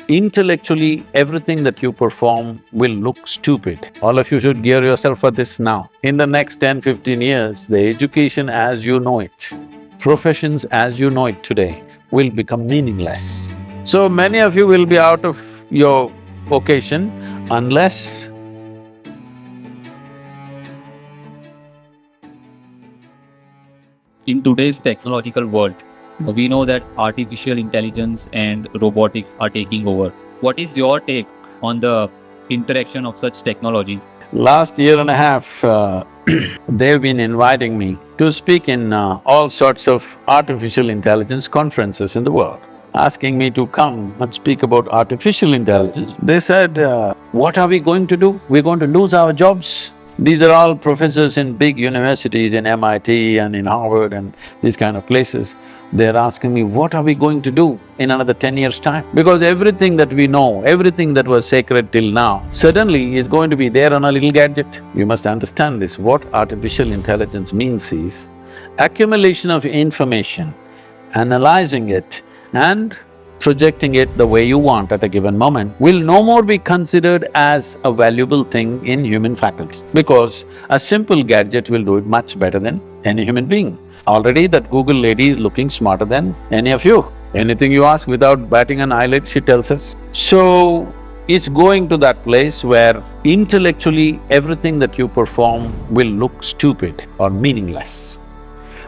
Intellectually, everything that you perform will look stupid. All of you should gear yourself for this now. In the next 10, 15 years, the education as you know it, professions as you know it today will become meaningless. So many of you will be out of your vocation unless in today's technological world, we know that artificial intelligence and robotics are taking over. What is your take on the interaction of such technologies? last year and a half, they've been inviting me to speak in all sorts of artificial intelligence conferences in the world, asking me to come and speak about artificial intelligence. They said, what are we going to do? We're going to lose our jobs. These are all professors in big universities in MIT and in Harvard and these kind of places. They're asking me, what are we going to do in another 10 years' time? Because everything that we know, everything that was sacred till now, suddenly is going to be there on a little gadget. You must understand this. What artificial intelligence means is accumulation of information, analyzing it and projecting it the way you want at a given moment will no more be considered as a valuable thing in human faculty, because a simple gadget will do it much better than any human being. Already that Google lady is looking smarter than any of you. Anything you ask without batting an eyelid, she tells us. So, it's going to that place where intellectually everything that you perform will look stupid or meaningless.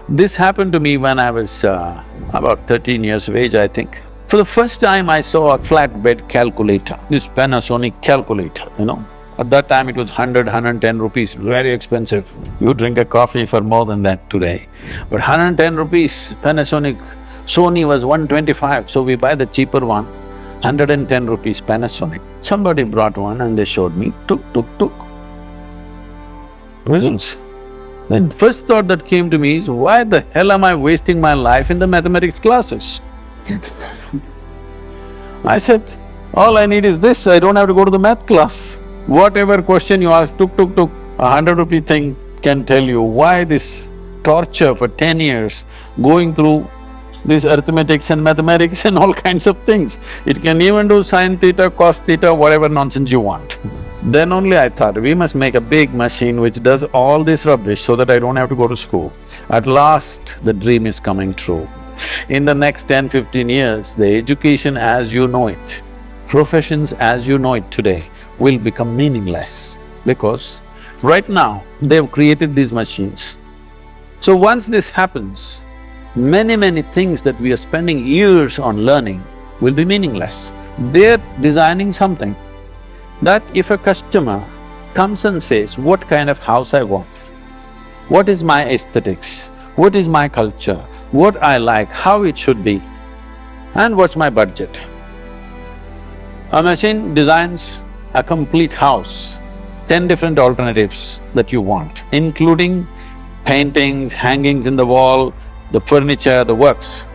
This happened to me when I was about 13 years of age, I think. For the first time, I saw a flatbed calculator, this Panasonic calculator, At that time, it was 110 rupees, very expensive. You drink a coffee for more than that today. But 110 rupees, Panasonic, Sony was 125, so we buy the cheaper one, 110 rupees Panasonic. Somebody brought one and they showed me, tuk. Results. Then first thought that came to me is, why the hell am I wasting my life in the mathematics classes? I said, all I need is this, I don't have to go to the math class. Whatever question you ask, tuk, 100 rupee thing can tell you why this torture for 10 years, going through this arithmetics and mathematics and all kinds of things. It can even do sin theta, cos theta, whatever nonsense you want. Then only I thought, we must make a big machine which does all this rubbish so that I don't have to go to school. At last, the dream is coming true. In the next 10, 15 years, the education as you know it, professions as you know it today will become meaningless, because right now they've created these machines. So once this happens, many things that we are spending years on learning will be meaningless. They're designing something that if a customer comes and says, what kind of house I want, what is my aesthetics, what is my culture, what I like, how it should be, and what's my budget. A machine designs a complete house, 10 different alternatives that you want, including paintings, hangings in the wall, the furniture, the works.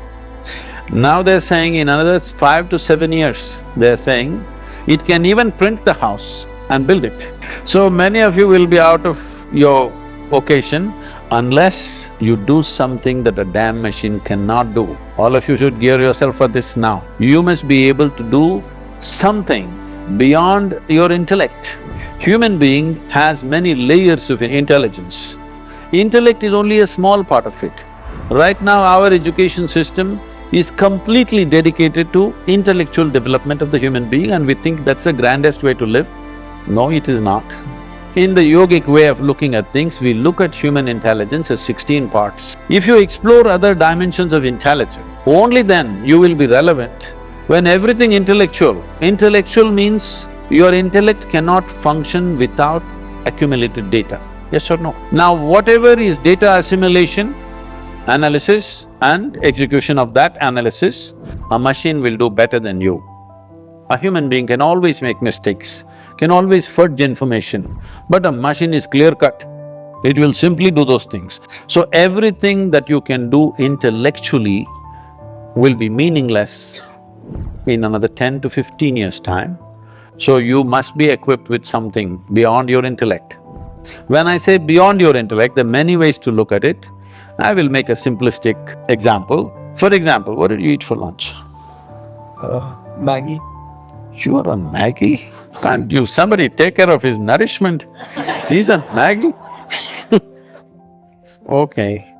Now they're saying in another 5 to 7 years, they're saying it can even print the house and build it. So many of you will be out of your vocation unless you do something that a damn machine cannot do. All of you should gear yourself for this now. You must be able to do something beyond your intellect. Human being has many layers of intelligence. Intellect is only a small part of it. Right now, our education system is completely dedicated to intellectual development of the human being, and we think that's the grandest way to live. No, it is not. In the yogic way of looking at things, we look at human intelligence as 16 parts. If you explore other dimensions of intelligence, only then you will be relevant. When everything intellectual means your intellect cannot function without accumulated data, yes or no? Now, whatever is data assimilation, analysis and execution of that analysis, a machine will do better than you. A human being can always make mistakes, can always fudge information, but a machine is clear-cut. It will simply do those things. So everything that you can do intellectually will be meaningless in another 10 to 15 years' time. So you must be equipped with something beyond your intellect. When I say beyond your intellect, there are many ways to look at it. I will make a simplistic example. For example, what did you eat for lunch? Maggie. You are on Maggie? Can't you somebody take care of his nourishment? He's on Maggie? Okay.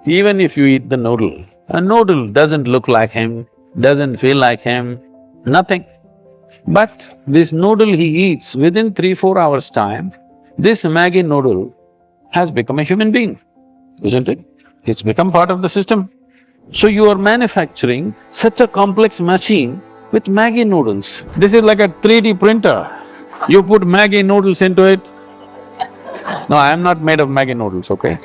Even if you eat the noodle, a noodle doesn't look like him, doesn't feel like him, nothing. But this noodle he eats, within 3-4 hours' time, this Maggie noodle has become a human being, isn't it? It's become part of the system. So you are manufacturing such a complex machine with Maggie noodles. This is like a 3D printer. You put Maggie noodles into it. No, I am not made of Maggie noodles, okay?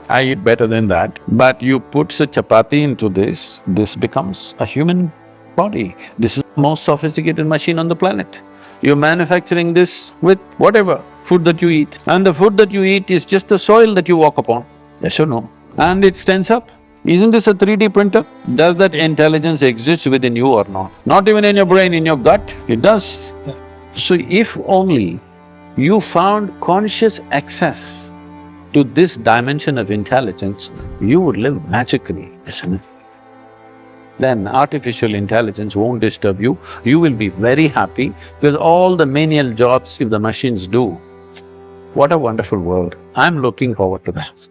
I eat better than that. But you put a chapati into this becomes a human body. This is the most sophisticated machine on the planet. You're manufacturing this with whatever food that you eat. And the food that you eat is just the soil that you walk upon, yes or no? And it stands up. Isn't this a 3D printer? Does that intelligence exist within you or not? Not even in your brain, in your gut, it does. So if only you found conscious access to this dimension of intelligence, you would live magically, isn't it? Then artificial intelligence won't disturb you, you will be very happy with all the menial jobs if the machines do. What a wonderful world. I'm looking forward to that.